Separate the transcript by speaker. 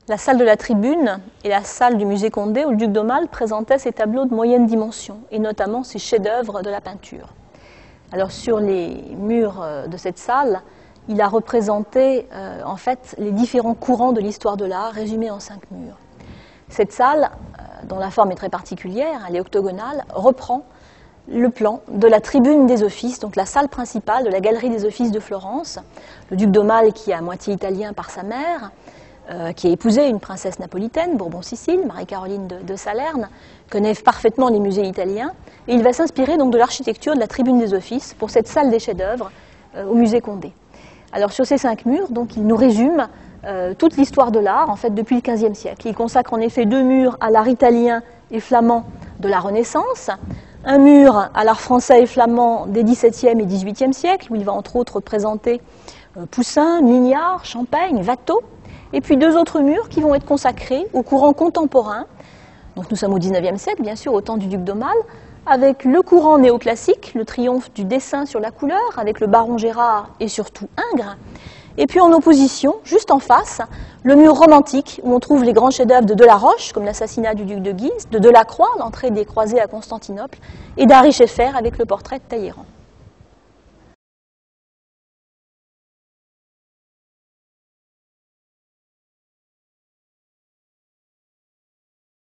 Speaker 1: La salle de la Tribune et la salle du musée Condé où le duc d'Aumale présentait ses tableaux de moyenne dimension, et notamment ses chefs-d'œuvre de la peinture. Alors sur les murs de cette salle, il a représenté en fait les différents courants de l'histoire de l'art résumés en 5 murs. Cette salle, dont la forme est très particulière, elle est octogonale, reprend le plan de la tribune des offices, donc la salle principale de la galerie des offices de Florence. Le duc d'Aumale, qui est à moitié italien par sa mère, qui a épousé une princesse napolitaine, Bourbon-Sicile, Marie-Caroline de Salerne, connaît parfaitement les musées italiens, et il va s'inspirer donc de l'architecture de la tribune des offices pour cette salle des chefs-d'œuvre au musée Condé. Alors sur ces 5 murs, donc, il nous résume toute l'histoire de l'art, en fait, depuis le XVe siècle. Il consacre en effet 2 murs à l'art italien et flamand de la Renaissance, un mur à l'art français et flamand des XVIIe et XVIIIe siècles, où il va entre autres présenter Poussin, Mignard, Champaigne, Watteau, et puis 2 autres murs qui vont être consacrés au courant contemporain. Donc nous sommes au XIXe siècle, bien sûr, au temps du duc d'Aumale, avec le courant néoclassique, le triomphe du dessin sur la couleur, avec le baron Gérard et surtout Ingres. Et puis en opposition, juste en face, le mur romantique, où on trouve les grands chefs-d'œuvre de Delaroche, comme l'assassinat du duc de Guise, de Delacroix, l'entrée des croisés à Constantinople, et d'Henri Scheffer avec le portrait de Talleyrand.